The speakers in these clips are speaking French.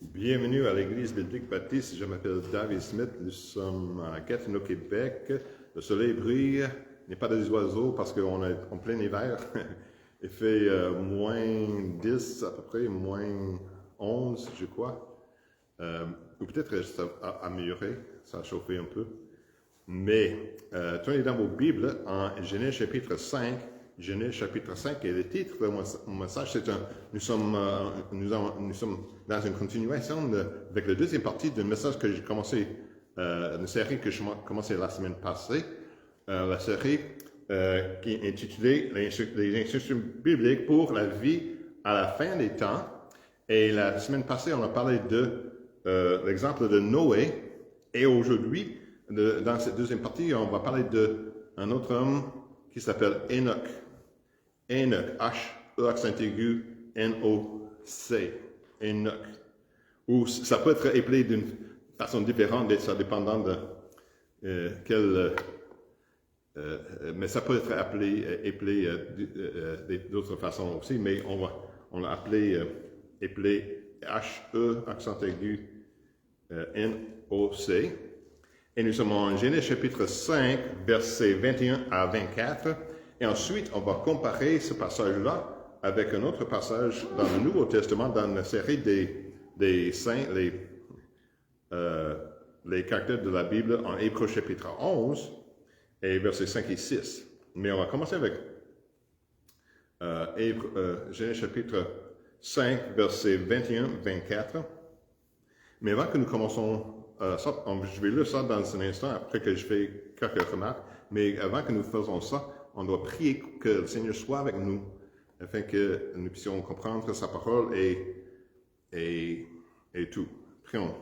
Bienvenue à l'Église biblique baptiste. Je m'appelle David Smith. Nous sommes à Gatineau, Québec. Le soleil brille. Il n'y a pas des oiseaux parce qu'on est en plein hiver. Il fait moins 10 à peu près, moins 11, je crois. Ou peut-être ça a amélioré, ça a chauffé un peu. Mais tournez dans vos Bibles en Genèse chapitre 5. Genèse chapitre 5, et le titre de mon message, c'est nous sommes dans une continuation avec la deuxième partie d'un message que j'ai commencé, une série que j'ai commencé la semaine passée, la série qui est intitulée Les instructions bibliques pour la vie à la fin des temps. Et la semaine passée, on a parlé de l'exemple de Noé, et aujourd'hui, dans cette deuxième partie, on va parler d'un autre homme qui s'appelle Enoch. Enoch, H-E accent aigu, N-O-C, Enoch. Ou ça peut être appelé d'une façon différente, ça dépendant de mais ça peut être appelé d'autres façons aussi, mais on l'a appelé H-E accent aigu, N-O-C. Et nous sommes en Genèse chapitre 5, versets 21 à 24. Et ensuite, on va comparer ce passage-là avec un autre passage dans le Nouveau Testament, dans la série des saints, les caractères de la Bible en Hébreux chapitre 11 et versets 5 et 6. Mais on va commencer avec Genèse chapitre 5, versets 21-24. Mais avant que nous commençons ça, je vais lire ça dans un instant, après que je fais quelques remarques. Mais avant que nous faisons ça, on doit prier que le Seigneur soit avec nous, afin que nous puissions comprendre sa parole et tout. Prions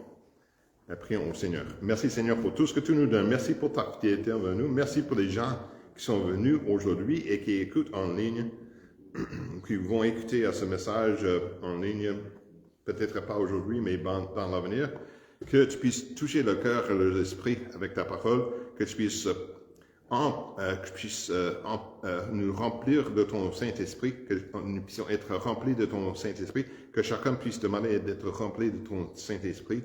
au Seigneur. Merci Seigneur pour tout ce que tu nous donnes. Merci pour ta fidélité envers nous. Merci pour les gens qui sont venus aujourd'hui et qui écoutent en ligne, qui vont écouter à ce message en ligne, peut-être pas aujourd'hui, mais dans l'avenir. Que tu puisses toucher le cœur et l'esprit avec ta parole, que tu puisses nous remplir de ton Saint-Esprit, que nous puissions être remplis de ton Saint-Esprit, que chacun puisse demander d'être rempli de ton Saint-Esprit,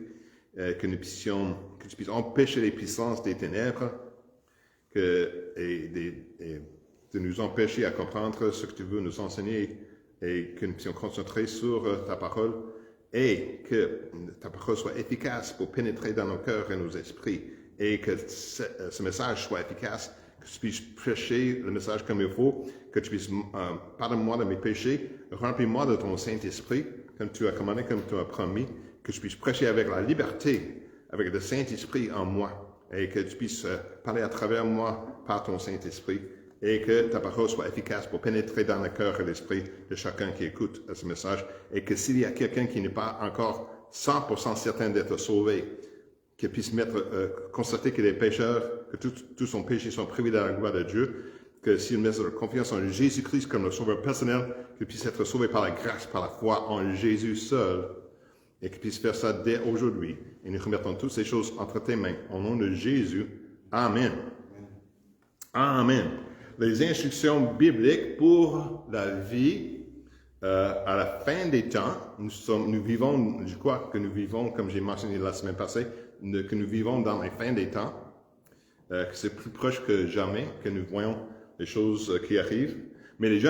que tu puisses empêcher les puissances des ténèbres, de nous empêcher à comprendre ce que tu veux nous enseigner et que nous puissions concentrer sur ta parole et que ta parole soit efficace pour pénétrer dans nos cœurs et nos esprits. Et que ce message soit efficace, que tu puisses prêcher le message comme il faut, que tu puisses, pardonne-moi de mes péchés, remplis-moi de ton Saint-Esprit, comme tu as commandé, comme tu as promis, que je puisse prêcher avec la liberté, avec le Saint-Esprit en moi, et que tu puisses parler à travers moi par ton Saint-Esprit, et que ta parole soit efficace pour pénétrer dans le cœur et l'esprit de chacun qui écoute ce message, et que s'il y a quelqu'un qui n'est pas encore 100% certain d'être sauvé, qu'il puisse constater qu'il est pécheur, que tous son péché sont privés de la gloire de Dieu, que s'il met leur confiance en Jésus-Christ comme le sauveur personnel, qu'il puisse être sauvé par la grâce, par la foi en Jésus seul, et qu'il puisse faire ça dès aujourd'hui. Et nous remettons toutes ces choses entre tes mains. Au nom de Jésus. Amen. Amen. Les instructions bibliques pour la vie à la fin des temps. Nous vivons, je crois que nous vivons, comme j'ai mentionné la semaine passée, que nous vivons dans les fins des temps, que c'est plus proche que jamais que nous voyons les choses qui arrivent. Mais les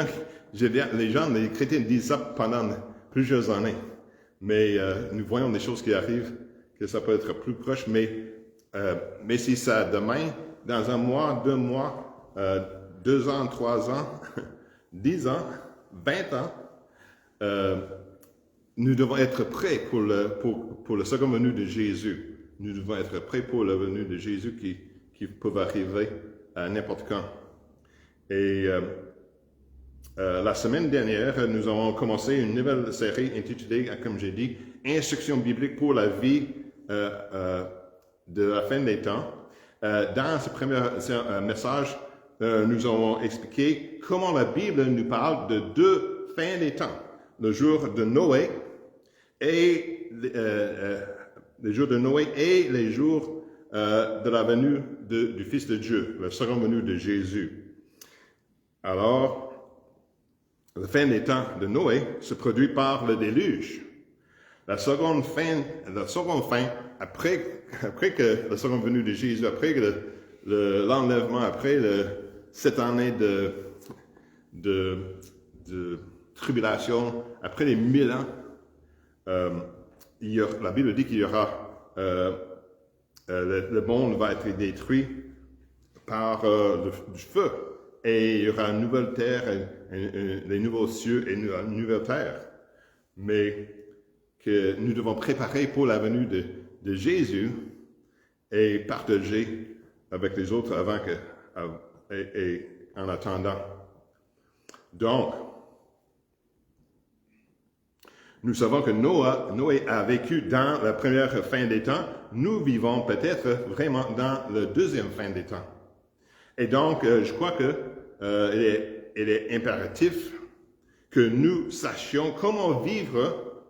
chrétiens disent ça pendant plusieurs années. Mais nous voyons des choses qui arrivent, que ça peut être plus proche. Mais si ça demain, dans un mois, 2 mois, 2 ans, 3 ans, 10 ans, 20 ans, nous devons être prêts pour le second venu de Jésus. Nous devons être prêts pour la venue de Jésus qui peut arriver à n'importe quand. Et la semaine dernière, nous avons commencé une nouvelle série intitulée, comme j'ai dit, Instructions bibliques pour la vie de la fin des temps. Dans ce premier message, nous avons expliqué comment la Bible nous parle de 2 fins des temps. Le jour de Noé et les jours de Noé et les jours de la venue du Fils de Dieu, le second venu de Jésus. Alors, la fin des temps de Noé se produit par le déluge. La seconde fin, après que la seconde venue de Jésus, après que l'enlèvement, après cette année de tribulation, après les 1000 ans, la Bible dit qu'il y aura, le monde va être détruit par du feu. Et il y aura une nouvelle terre, les nouveaux cieux et une nouvelle terre. Mais que nous devons préparer pour la venue de Jésus et partager avec les autres et en attendant. Donc, nous savons que Noé a vécu dans la première fin des temps. Nous vivons peut-être vraiment dans la deuxième fin des temps. Et donc, je crois que il est impératif que nous sachions comment vivre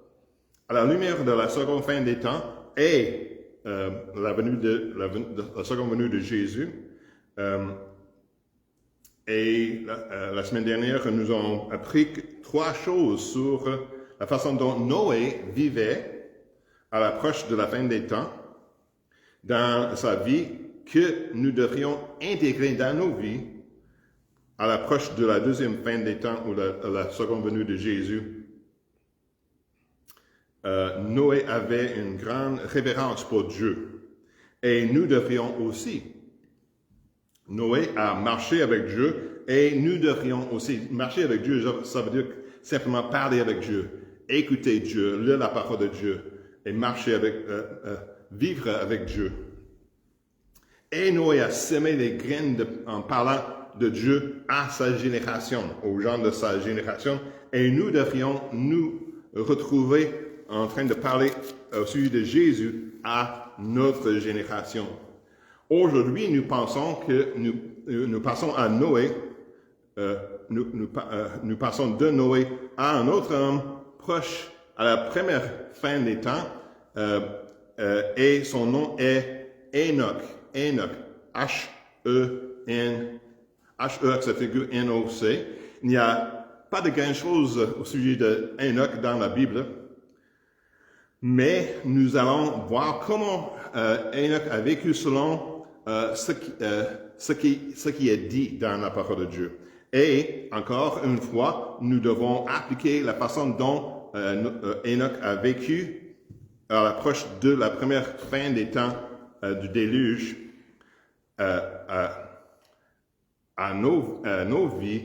à la lumière de la seconde fin des temps et la seconde venue de Jésus. La semaine dernière, nous avons appris 3 choses sur la façon dont Noé vivait à l'approche de la fin des temps dans sa vie, que nous devrions intégrer dans nos vies à l'approche de la deuxième fin des temps ou la seconde venue de Jésus. Noé avait une grande révérence pour Dieu. Et nous devrions aussi. Noé a marché avec Dieu et nous devrions aussi marcher avec Dieu. Ça veut dire simplement parler avec Dieu, écouter Dieu, lire la parole de Dieu et marcher vivre avec Dieu. Et Noé a semé les graines en parlant de Dieu à sa génération, aux gens de sa génération. Et nous devrions nous retrouver en train de parler au sujet de Jésus à notre génération. Aujourd'hui, nous pensons que nous passons à Noé, nous passons de Noé à un autre homme proche à la première fin des temps, et son nom est Enoch. Enoch, H-E-N-H-E, ça figure N-O-C. Il n'y a pas de grand chose au sujet d'Enoch dans la Bible, mais nous allons voir comment Enoch a vécu selon ce qui est dit dans la parole de Dieu. Et encore une fois, nous devons appliquer la façon dont Enoch a vécu à l'approche de la première fin des temps du déluge à nos vies,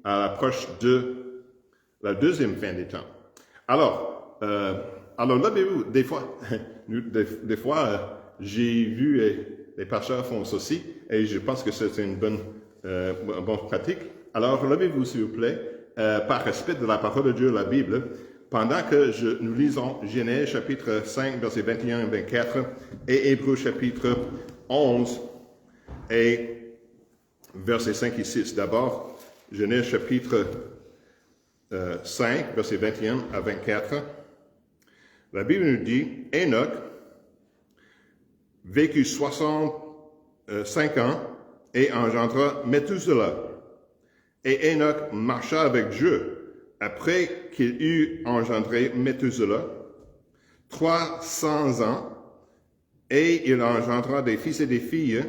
à l'approche de la deuxième fin des temps. Alors là, des fois, j'ai vu les pasteurs font ceci, et je pense que c'est une bonne pratique. Alors, levez-vous, s'il vous plaît, par respect de la parole de Dieu, la Bible, pendant que nous lisons Genèse chapitre 5, versets 21 et 24, et Hébreux chapitre 11, et versets 5 et 6. D'abord, Genèse chapitre 5, versets 21 à 24. La Bible nous dit, Enoch vécut 65 ans et engendra Méthuselah. Et Enoch marcha avec Dieu après qu'il eut engendré Méthuselah 300 ans, et il engendra des fils et des filles.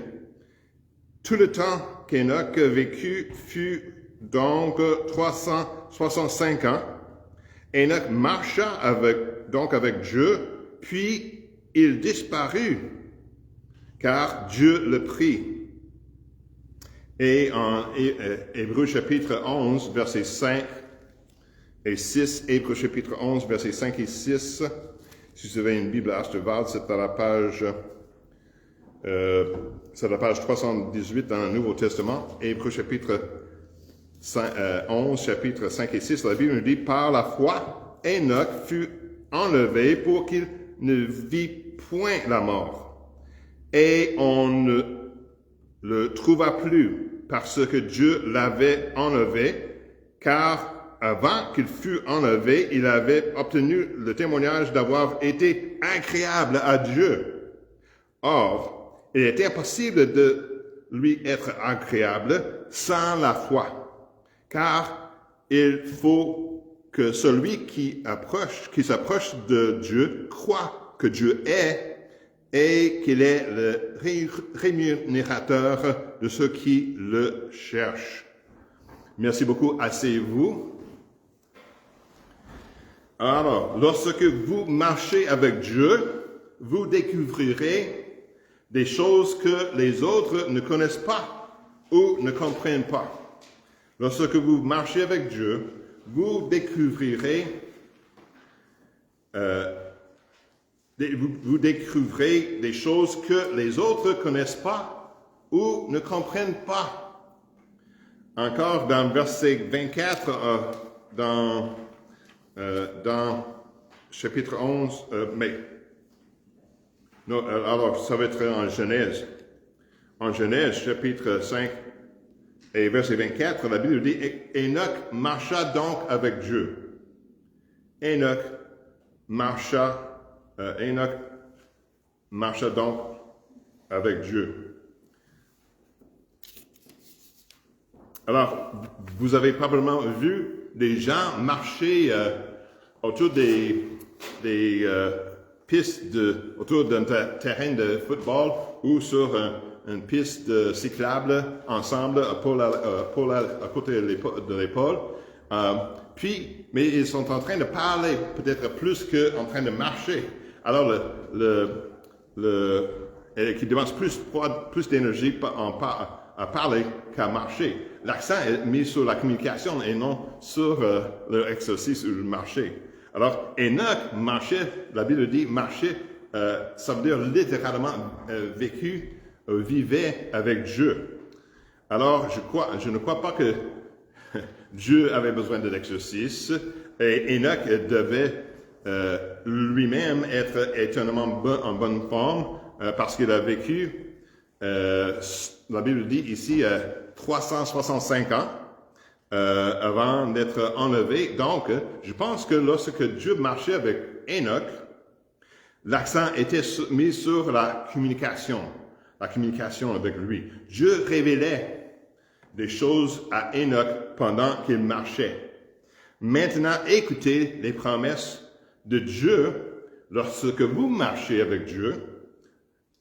Tout le temps qu'Enoch vécut fut donc 365 ans. Enoch marcha avec Dieu, puis il disparut, car Dieu le prit. Et en Hébreux chapitre 11, versets 5 et 6, Hébreux chapitre 11, versets 5 et 6, si vous avez une Bible à Ashtavad, c'est à la page 318 dans le Nouveau Testament, Hébreux chapitre 11, chapitre 5 et 6, la Bible nous dit, par la foi, Enoch fut enlevé pour qu'il ne vit point la mort. Et on ne le trouva plus parce que Dieu l'avait enlevé, car avant qu'il fût enlevé, il avait obtenu le témoignage d'avoir été agréable à Dieu. Or, il est impossible de lui être agréable sans la foi, car il faut que celui qui s'approche de Dieu croit que Dieu est et qu'il est le rémunérateur de ceux qui le cherchent. Merci beaucoup. Asseyez-vous. Alors, lorsque vous marchez avec Dieu, vous découvrirez des choses que les autres ne connaissent pas ou ne comprennent pas. Lorsque vous marchez avec Dieu, vous découvrirez des choses que les autres ne connaissent pas ou ne comprennent pas. Encore dans verset 24, dans chapitre 11, alors ça va être en Genèse. En Genèse, chapitre 5 et verset 24, la Bible dit « Enoch marcha donc avec Dieu. » Enoch marcha donc avec Dieu. Alors, vous avez probablement vu des gens marcher autour des pistes autour d'un terrain de football ou sur une piste cyclable ensemble, à côté de l'épaule. Mais ils sont en train de parler peut-être plus qu'en train de marcher. Alors, qui dépense plus d'énergie à parler qu'à marcher. L'accent est mis sur la communication et non sur l'exercice ou le marcher. Alors, Enoch marchait, la Bible dit marcher, ça veut dire littéralement vivait avec Dieu. Alors, je ne crois pas que Dieu avait besoin de l'exercice et Enoch devait lui-même être éternellement en bonne forme parce qu'il a vécu, la Bible dit ici, 365 ans avant d'être enlevé. Donc, je pense que lorsque Dieu marchait avec Enoch, l'accent était mis sur la communication avec lui. Dieu révélait des choses à Enoch pendant qu'il marchait. Maintenant, écoutez les promesses de Dieu lorsque vous marchez avec Dieu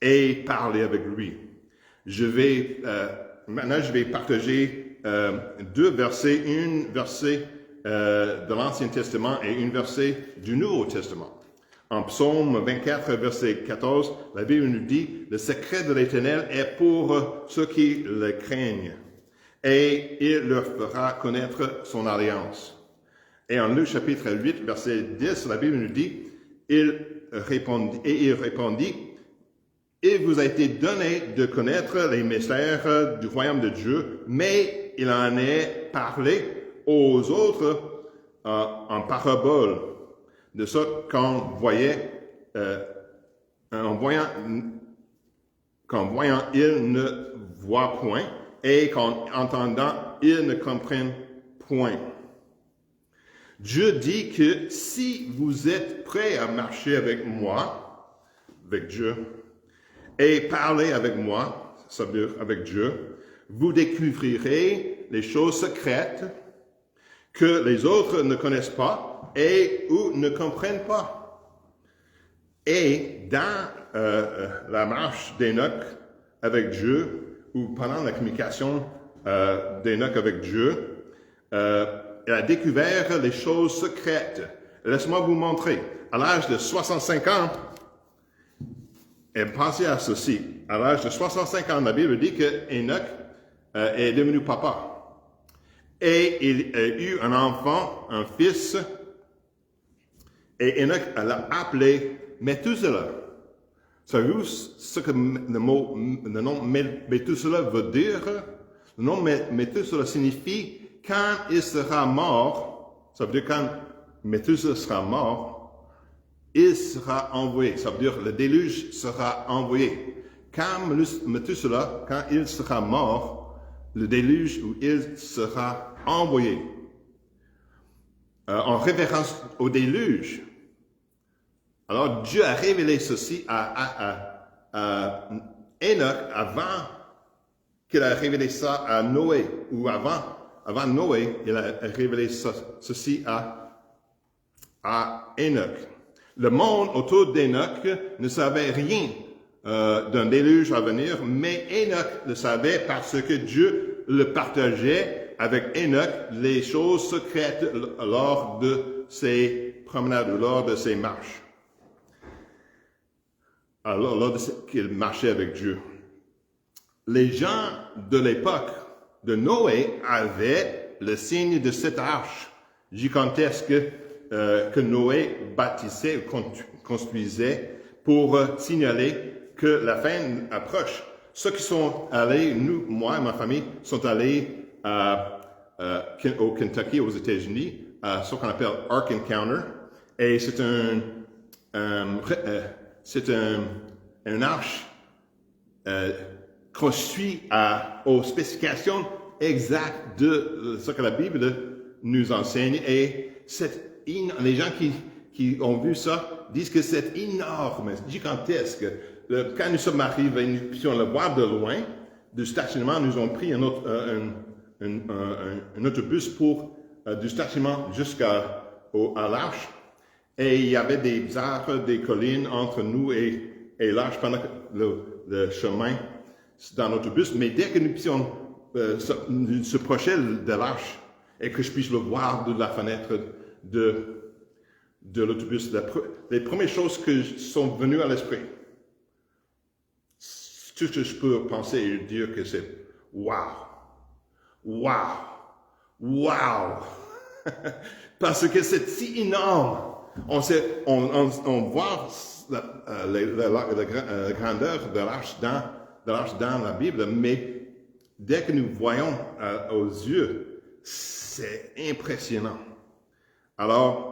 et parlez avec lui. Maintenant, je vais partager deux versets, un verset de l'Ancien Testament et un verset du Nouveau Testament. En Psaume 24, verset 14, la Bible nous dit « Le secret de l'Éternel est pour ceux qui le craignent, et il leur fera connaître son alliance. » Et en Luc chapitre 8, verset 10, la Bible nous dit « Il répondit, il vous a été donné de connaître les mystères du royaume de Dieu, mais il en est parlé aux autres en parabole, de sorte qu'en voyant, ils ne voient point, et qu'en entendant, ils ne comprennent point. » Dieu dit que si vous êtes prêts à marcher avec moi, avec Dieu, et parler avec moi, ça veut dire avec Dieu, vous découvrirez les choses secrètes que les autres ne connaissent pas et ou ne comprennent pas. Et dans la marche d'Enoch avec Dieu, ou pendant la communication d'Enoch avec Dieu, il a découvert les choses secrètes. Laisse-moi vous montrer. À l'âge de 65 ans, et pensez à ceci. À l'âge de 65 ans, la Bible dit que Enoch est devenu papa. Et il a eu un enfant, un fils, et Enoch l'a appelé Methuselah. Savez-vous ce que le nom Methuselah veut dire? Le nom Methuselah signifie quand il sera mort, ça veut dire quand Methuselah sera mort, il sera envoyé. Ça veut dire le déluge sera envoyé. Quand Methuselah, quand il sera mort, le déluge où il sera envoyé. En référence au déluge. Alors Dieu a révélé ceci à Enoch avant qu'il a révélé ça à Noé, ou avant avant Noé, il a révélé ceci à Enoch. Le monde autour d'Enoch ne savait rien d'un déluge à venir, mais Enoch le savait parce que Dieu le partageait avec Enoch les choses secrètes lors de ses promenades, lors de ses marches. Alors, lors qu'il marchait avec Dieu. Les gens de l'époque de Noé avaient le signe de cette arche gigantesque que Noé bâtissait, construisait pour signaler que la fin approche. Ceux qui sont allés, moi et ma famille, sont allés au Kentucky, aux États-Unis, à ce qu'on appelle Ark Encounter, et c'est une arche construite aux spécifications exactes de ce que la Bible nous enseigne, et les gens qui ont vu ça disent que c'est énorme, gigantesque. Quand nous sommes arrivés, nous puissions le voir de loin, du stationnement, nous avons pris un autobus pour du stationnement jusqu'à l'arche. Et il y avait des arbres, des collines entre nous et l'arche pendant le chemin dans l'autobus. Mais dès que nous puissions se procher de l'arche et que je puisse le voir de la fenêtre de l'autobus, les premières choses qui sont venues à l'esprit, tout ce que je peux penser et dire que c'est wow, wow, wow, parce que c'est si énorme. On voit la grandeur de l'arche dans la Bible, mais dès que nous voyons aux yeux, c'est impressionnant. Alors,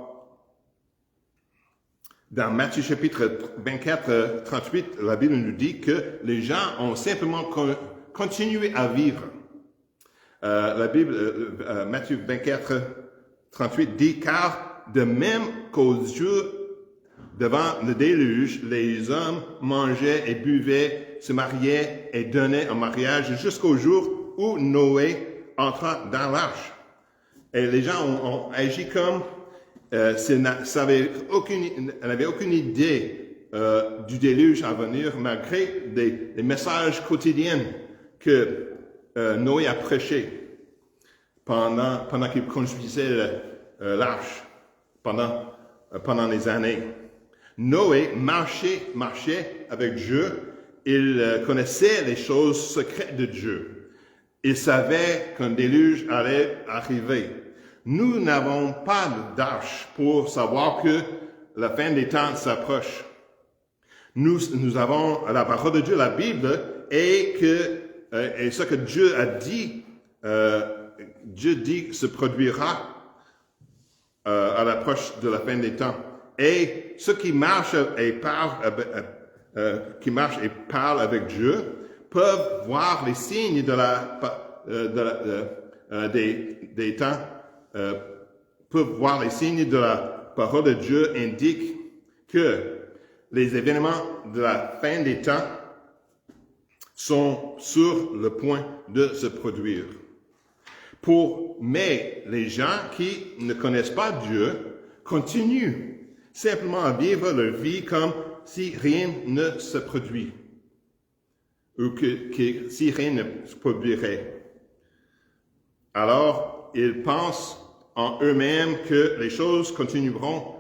dans Matthieu chapitre 24, 38, la Bible nous dit que les gens ont simplement continué à vivre. La Bible, Matthieu 24, 38 dit, car de même qu'aux yeux devant le déluge, les hommes mangeaient et buvaient, se mariaient et donnaient en mariage jusqu'au jour où Noé entra dans l'arche. Et les gens ont agi comme s'ils n'avaient aucune idée du déluge à venir, malgré des messages quotidiens que Noé a prêchés pendant qu'il construisait l'arche, pendant les années. Noé marchait avec Dieu. Il connaissait les choses secrètes de Dieu. Il savait qu'un déluge allait arriver. Nous n'avons pas d'arche pour savoir que la fin des temps s'approche. Nous avons la parole de Dieu, la Bible, et ce que Dieu a dit, Dieu dit se produira à l'approche de la fin des temps. Et ceux qui marchent et parlent avec Dieu peuvent voir les signes des temps, peuvent voir les signes de la parole de Dieu indiquent que les événements de la fin des temps sont sur le point de se produire. Mais les gens qui ne connaissent pas Dieu continuent simplement à vivre leur vie comme si rien ne se produit, ou si rien ne se produirait. Alors, ils pensent en eux-mêmes que les choses continueront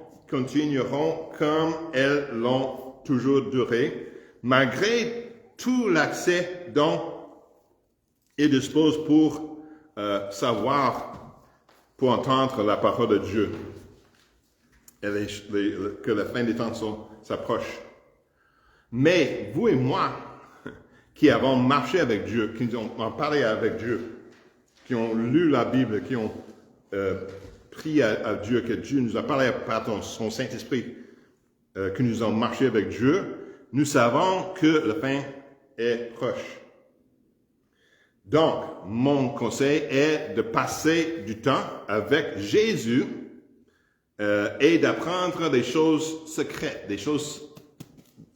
comme elles l'ont toujours duré, malgré tout l'accès dont ils disposent pour pour entendre la parole de Dieu, et que la fin des temps s'approche. Mais vous et moi, qui avons marché avec Dieu, qui ont parlé avec Dieu, qui ont lu la Bible, qui ont prié à Dieu, que Dieu nous a parlé par son Saint-Esprit, que nous avons marché avec Dieu, nous savons que la fin est proche. Donc, mon conseil est de passer du temps avec Jésus et d'apprendre des choses secrètes, des choses,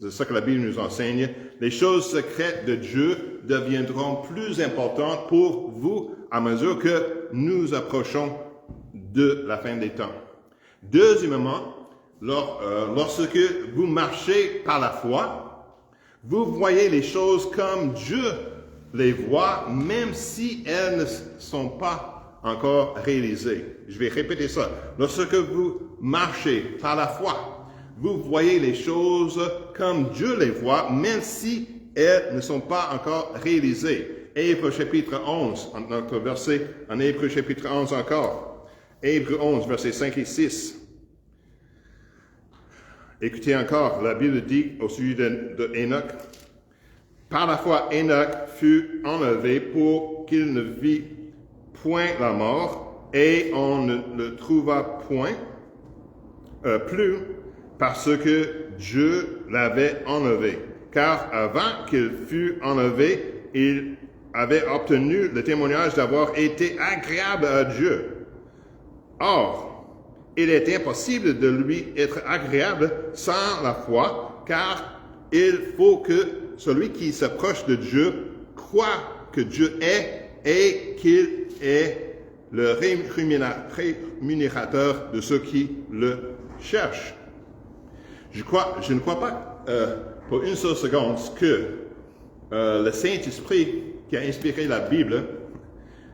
c'est ce que la Bible nous enseigne. Les choses secrètes de Dieu deviendront plus importantes pour vous à mesure que nous approchons de la fin des temps. Deuxièmement, lorsque vous marchez par la foi, vous voyez les choses comme Dieu les voit, même si elles ne sont pas encore réalisées. Je vais répéter ça. Lorsque vous marchez par la foi, vous voyez les choses comme Dieu les voit, même si elles ne sont pas encore réalisées. Hébreux chapitre 11, notre verset en Hébreux chapitre 11 encore. Hébreux 11, versets 5 et 6. Écoutez encore, la Bible dit au sujet de Enoch, « Par la foi, Enoch fut enlevé pour qu'il ne vit point la mort, et on ne le trouva point plus, parce que Dieu l'avait enlevé. Car avant qu'il fût enlevé, il avait obtenu le témoignage d'avoir été agréable à Dieu. Or, il est impossible de lui être agréable sans la foi, car il faut que celui qui s'approche de Dieu croit que Dieu est et qu'il est le rémunérateur de ceux qui le cherchent. Je ne crois pas pour une seule seconde que le Saint-Esprit qui a inspiré la Bible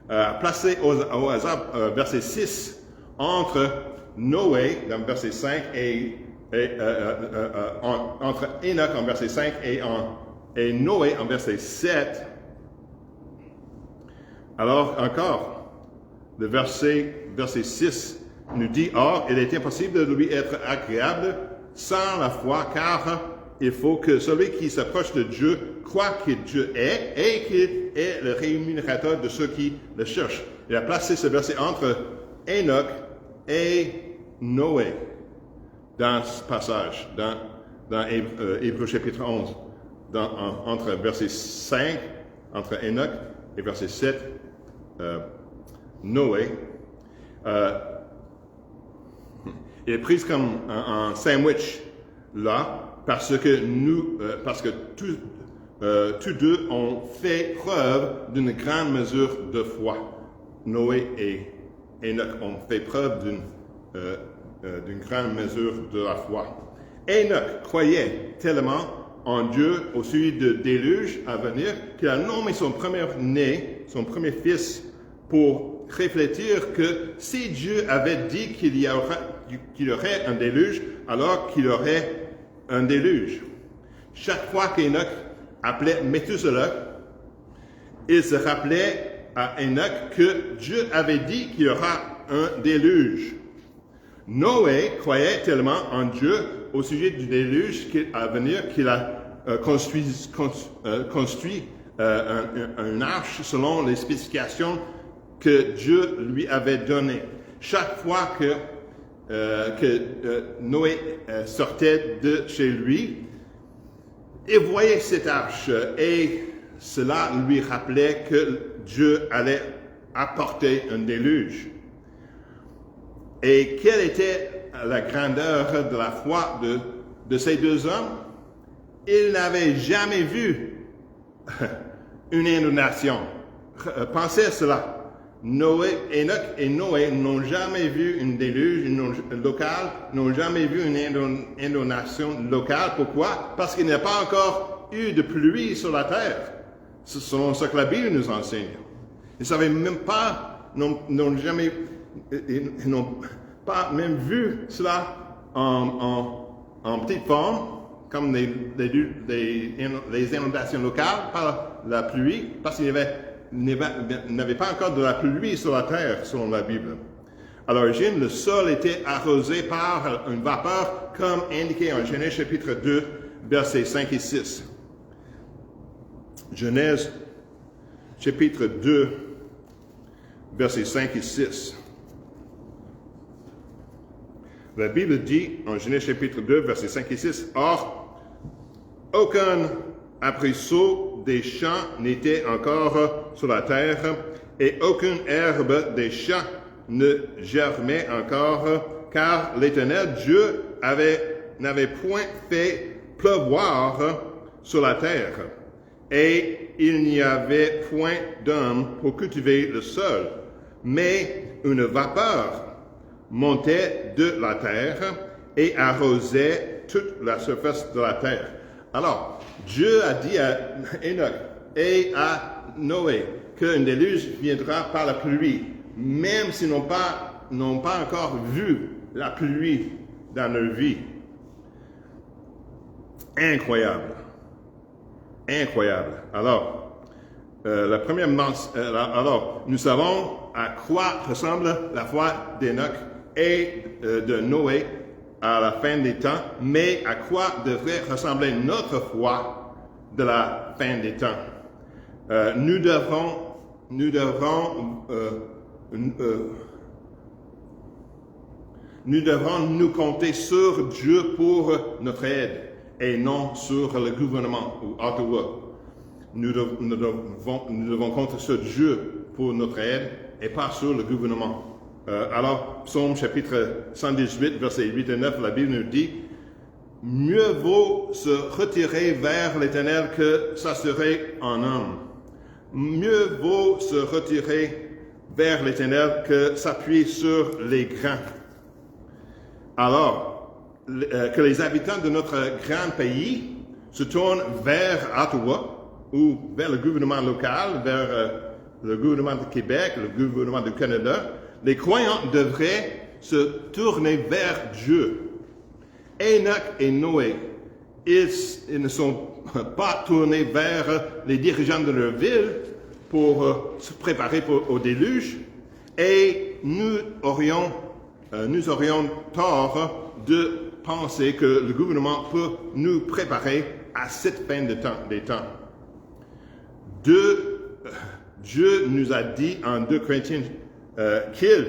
a placé au hasard verset 6 entre Noé dans verset 5 entre Enoch en verset 5 et Noé en verset 7. Alors encore, le verset 6 nous dit, « Or, il est impossible de lui être agréable sans la foi, car il faut que celui qui s'approche de Dieu croit que Dieu est et qu'il est le rémunérateur de ceux qui le cherchent. » Il a placé ce verset entre Enoch et Noé dans ce passage, dans Hébreux chapitre 11, entre verset 5, entre Enoch et verset 7, Noé. Il est pris comme un sandwich là, parce que tous deux ont fait preuve d'une grande mesure de foi. Noé et Enoch ont fait preuve d'une grande mesure de la foi. Enoch croyait tellement en Dieu au sujet du déluge à venir qu'il a nommé son premier-né, son premier fils, pour réfléchir que si Dieu avait dit qu'il y aurait un déluge, alors qu'il y aurait un déluge. Chaque fois qu'Enoch appelait Méthuselah, il se rappelait à Enoch que Dieu avait dit qu'il y aura un déluge. Noé croyait tellement en Dieu au sujet du déluge à venir qu'il a construit un arche selon les spécifications que Dieu lui avait données. Chaque fois que Noé sortait de chez lui, il voyait cette arche et cela lui rappelait que Dieu allait apporter un déluge. Et quelle était la grandeur de la foi de ces deux hommes? Ils n'avaient jamais vu une inondation. Pensez à cela. Enoch et Noé n'ont jamais vu une déluge locale, n'ont jamais vu une inondation locale. Pourquoi? Parce qu'il n'y a pas encore eu de pluie sur la terre. C'est selon ce que la Bible nous enseigne. Ils ne savaient même pas, n'ont pas même vu cela en petite forme, comme les inondations locales par la pluie, parce qu'il n'avait pas encore de la pluie sur la terre, selon la Bible. À l'origine, le sol était arrosé par une vapeur, comme indiqué en Genèse chapitre 2, versets 5 et 6. Genèse chapitre 2, versets 5 et 6. La Bible dit en Genèse chapitre 2, versets 5 et 6, « Or, aucun arbrisseau des champs n'était encore sur la terre, et aucune herbe des champs ne germait encore, car l'Éternel Dieu n'avait point fait pleuvoir sur la terre, et il n'y avait point d'homme pour cultiver le sol. mais une vapeur montait de la terre et arrosait toute la surface de la terre. Alors, Dieu a dit à Enoch et à Noé qu'un déluge viendra par la pluie, même s'ils n'ont pas encore vu la pluie dans leur vie. Incroyable. Incroyable. Alors, alors, nous savons à quoi ressemble la foi d'Enoch et de Noé à la fin des temps, mais à quoi devrait ressembler notre foi de la fin des temps. Nous devrons nous compter sur Dieu pour notre aide et non sur le gouvernement ou Ottawa. Nous devons compter sur Dieu pour notre aide et pas sur le gouvernement. Alors, Psaume chapitre 118, versets 8 et 9, la Bible nous dit « Mieux vaut se retirer vers l'Éternel que s'assurer en homme. Mieux vaut se retirer vers l'Éternel que s'appuyer sur les grands. » Alors, que les habitants de notre grand pays se tournent vers Ottawa ou vers le gouvernement local, vers le gouvernement du Québec, le gouvernement du Canada. Les croyants devraient se tourner vers Dieu. Enoch et Noé, ils ne sont pas tournés vers les dirigeants de leur ville pour se préparer au déluge, et nous aurions tort de penser que le gouvernement peut nous préparer à cette fin des temps. Dieu nous a dit en 2 Corinthiens qu'il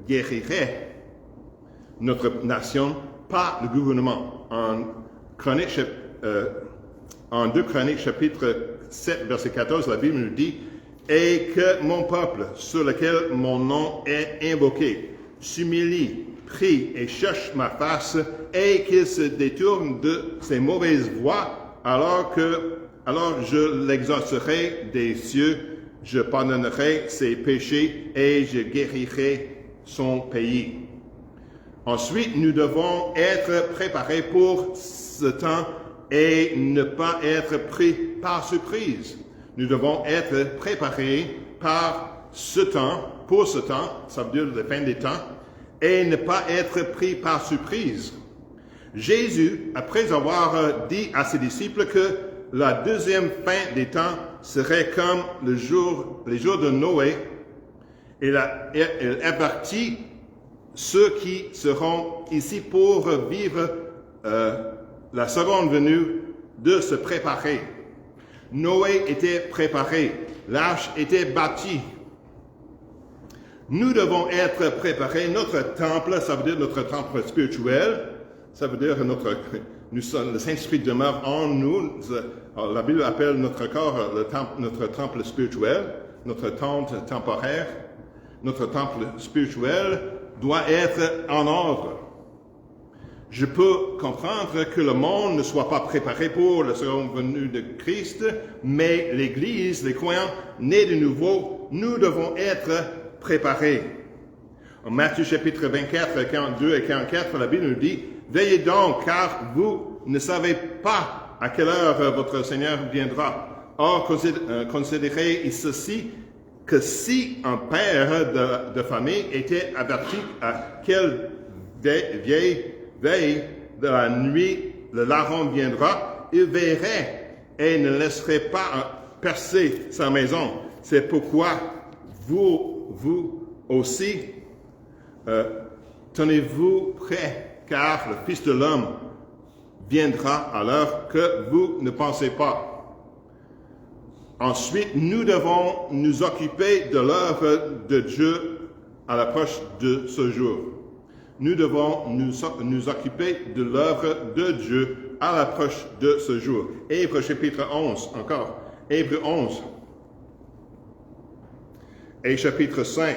guérirait notre nation par le gouvernement. En 2 Chroniques chapitre 7 verset 14, la Bible nous dit « Et que mon peuple, sur lequel mon nom est invoqué, s'humilie, prie et cherche ma face, et qu'il se détourne de ses mauvaises voies, alors je l'exaucerai des cieux, je pardonnerai ses péchés et je guérirai son pays. » Ensuite, nous devons être préparés pour ce temps et ne pas être pris par surprise. Nous devons être préparés pour ce temps, ça veut dire la fin des temps, et ne pas être pris par surprise. Jésus, après avoir dit à ses disciples que la deuxième fin des temps serait comme les jours de Noé, il avertit ceux qui seront ici pour vivre la seconde venue de se préparer. Noé était préparé, l'arche était bâtie. Nous devons être préparés. Notre temple, ça veut dire notre temple spirituel, ça veut dire le Saint-Esprit demeure en nous. La Bible appelle notre corps notre temple spirituel, notre tente temporaire. Notre temple spirituel doit être en ordre. Je peux comprendre que le monde ne soit pas préparé pour la seconde venue de Christ, mais l'Église, les croyants nés de nouveau, nous devons être préparés. En Matthieu chapitre 24, 42 et 44, la Bible nous dit « Veillez donc, car vous ne savez pas à quelle heure votre Seigneur viendra. Or, considérez ceci, que si un père de famille était averti à quelle veille de la nuit le larron viendra, il veillerait et ne laisserait pas percer sa maison. C'est pourquoi vous aussi, tenez-vous prêts, car le Fils de l'homme viendra à l'heure que vous ne pensez pas. » Ensuite, nous devons nous occuper de l'œuvre de Dieu à l'approche de ce jour. Nous devons nous occuper de l'œuvre de Dieu à l'approche de ce jour. Hébreux chapitre 11, encore. Hébreux 11 et chapitre 5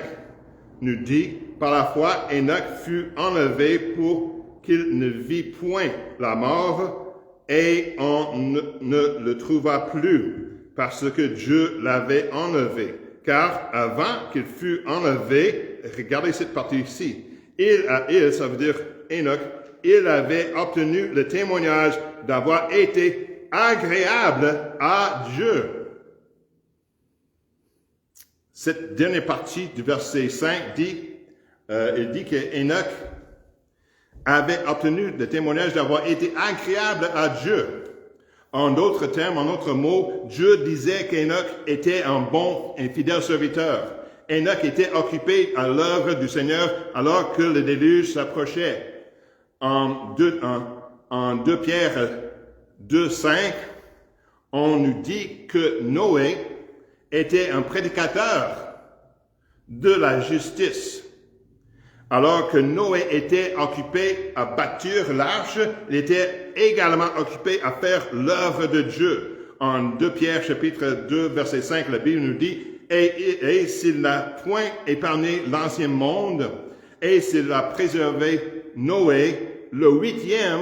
nous dit « Par la foi, Enoch fut enlevé pour qu'il ne vit point la mort, et on ne le trouva plus, parce que Dieu l'avait enlevé. car avant qu'il fût enlevé, regardez cette partie ici, ça veut dire Enoch, il avait obtenu le témoignage d'avoir été agréable à Dieu. Cette dernière partie du verset 5 dit, il dit que Enoch avait obtenu le témoignage d'avoir été agréable à Dieu. En d'autres termes, en d'autres mots, Dieu disait qu'Enoch était un bon et fidèle serviteur. Enoch était occupé à l'œuvre du Seigneur alors que le déluge s'approchait. En 2 Pierre 2,5, on nous dit que Noé était un prédicateur de la justice. Alors que Noé était occupé à bâtir l'arche, il était également occupé à faire l'œuvre de Dieu. En 2 Pierre chapitre 2 verset 5, la Bible nous dit « Et s'il n'a point épargné l'ancien monde, et s'il a préservé Noé, le 8e,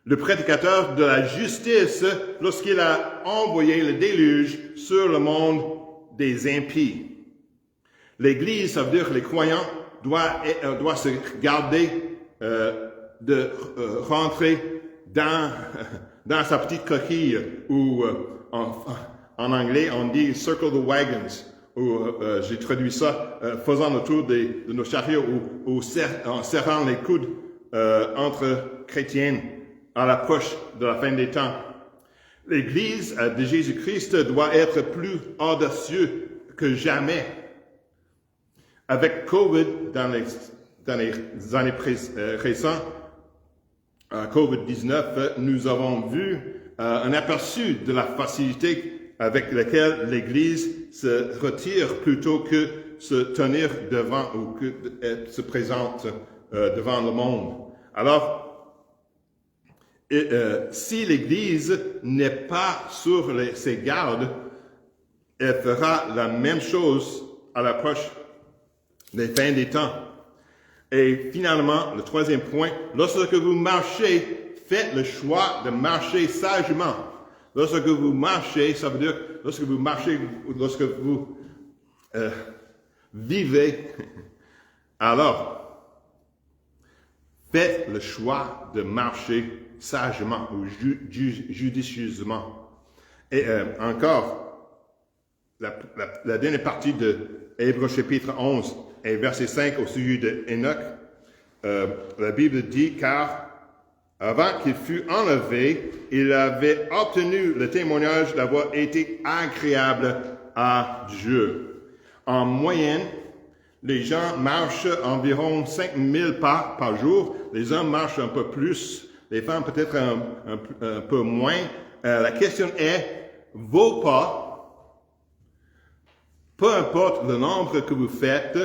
le prédicateur de la justice, lorsqu'il a envoyé le déluge sur le monde des impies. » L'Église, ça veut dire les croyants, doit se garder de rentrer dans sa petite coquille, ou en anglais on dit circle the wagons, ou j'ai traduit ça, faisant le tour de nos chariots, ou en serrant les coudes entre chrétiennes à l'approche de la fin des temps. L'Église de Jésus-Christ doit être plus audacieuse que jamais. Avec COVID, dans les années récentes, COVID-19, nous avons vu un aperçu de la facilité avec laquelle l'Église se retire plutôt que se tenir devant ou que se présente devant le monde. Alors, si l'Église n'est pas sur ses gardes, elle fera la même chose à l'approche des fins des temps. Et finalement, le 3e point, lorsque vous marchez, faites le choix de marcher sagement. Lorsque vous marchez, ça veut dire, lorsque vous marchez, lorsque vous vivez, alors, faites le choix de marcher sagement ou judicieusement. Et encore, la dernière partie de Hébreux chapitre 11 et verset 5 au sujet de Enoch, la Bible dit, car avant qu'il fût enlevé, il avait obtenu le témoignage d'avoir été agréable à Dieu. En moyenne, les gens marchent environ 5000 pas par jour. Les hommes marchent un peu plus, les femmes peut-être un peu moins. La question est, vos pas, peu importe le nombre que vous faites,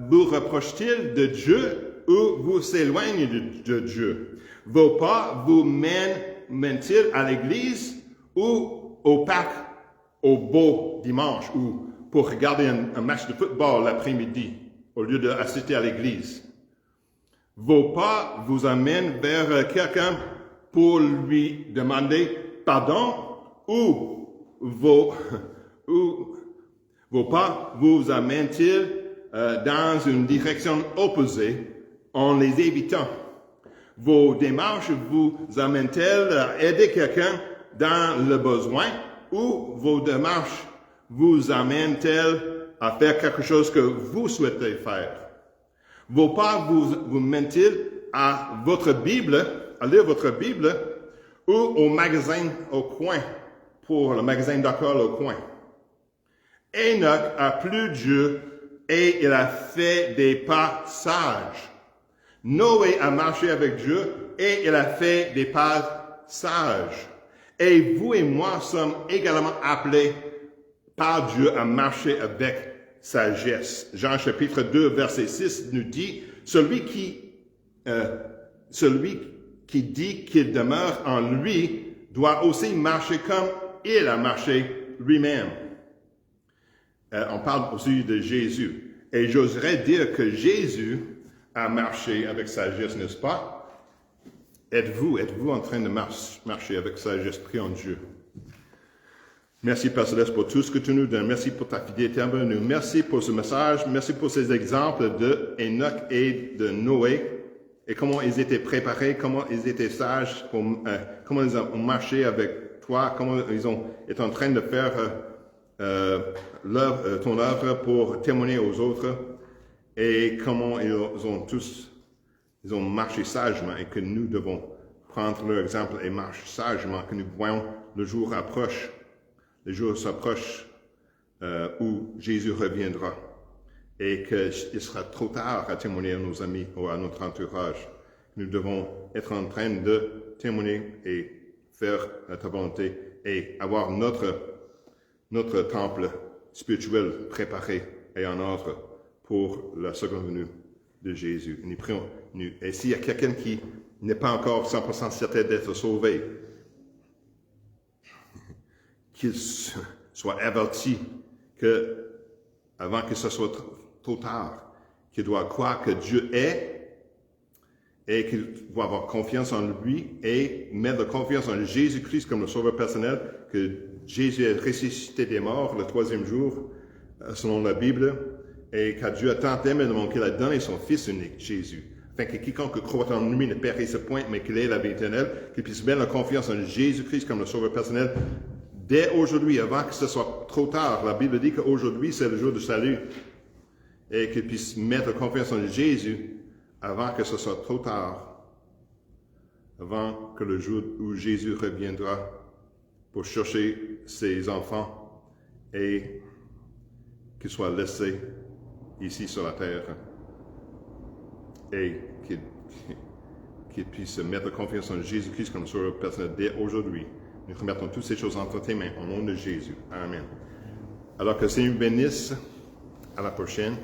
vous rapproche-t-il de Dieu ou vous s'éloigne de Dieu? Vos pas vous mènent-ils à l'église ou au parc au beau dimanche ou pour regarder un match de football l'après-midi au lieu d'assister à l'église? Vos pas vous amènent vers quelqu'un pour lui demander pardon ou vos pas vous amènent-ils dans une direction opposée en les évitant? Vos démarches vous amènent-elles à aider quelqu'un dans le besoin ou vos démarches vous amènent-elles à faire quelque chose que vous souhaitez faire? Vos pas vous mènent-ils à votre Bible, à lire votre Bible ou au magasin au coin, pour le magasin d'école au coin? Enoch a plu Dieu et il a fait des pas sages. Noé a marché avec Dieu et il a fait des pas sages. Et vous et moi sommes également appelés par Dieu à marcher avec sagesse. Jean chapitre 2 verset 6 nous dit, celui qui dit qu'il demeure en lui doit aussi marcher comme il a marché lui-même. On parle aussi de Jésus. Et j'oserais dire que Jésus a marché avec sagesse, n'est-ce pas? Êtes-vous en train de marcher avec sagesse, prions Dieu? Merci, Père Céleste, pour tout ce que tu nous donnes. Merci pour ta fidélité envers nous. Merci pour ce message. Merci pour ces exemples de Enoch et de Noé et comment ils étaient préparés, comment ils étaient sages, comment ils ont marché avec toi, comment ils étaient en train de faire ton œuvre pour témoigner aux autres et comment ils ont marché sagement et que nous devons prendre leur exemple et marcher sagement, que nous voyons le jour approche. Le jour s'approche où Jésus reviendra et qu'il sera trop tard à témoigner à nos amis ou à notre entourage. Nous devons être en train de témoigner et faire ta volonté et avoir notre temple spirituel préparé et en ordre pour la seconde venue de Jésus. Nous prions. Et s'il y a quelqu'un qui n'est pas encore 100% certain d'être sauvé, qu'il soit averti que, avant que ce soit trop tard, qu'il doit croire que Dieu est et qu'il doit avoir confiance en lui et mettre confiance en Jésus-Christ comme le sauveur personnel, que Jésus est ressuscité des morts le 3e jour, selon la Bible, et que Dieu a tant aimé le monde qu'il a donné son Fils unique, Jésus, afin que quiconque croit en lui ne périsse point, mais qu'il ait la vie éternelle, qu'il puisse mettre la confiance en Jésus-Christ comme le sauveur personnel, dès aujourd'hui, avant que ce soit trop tard. La Bible dit qu'aujourd'hui, c'est le jour du salut. Et qu'il puisse mettre confiance en Jésus avant que ce soit trop tard. Avant que le jour où Jésus reviendra pour chercher ses enfants et qu'ils soient laissés ici sur la terre. Et qu'ils puissent mettre confiance en Jésus-Christ comme sauveur personnel dès aujourd'hui. Nous remettons toutes ces choses entre tes mains, au nom de Jésus. Amen. Alors que le Seigneur bénisse. À la prochaine.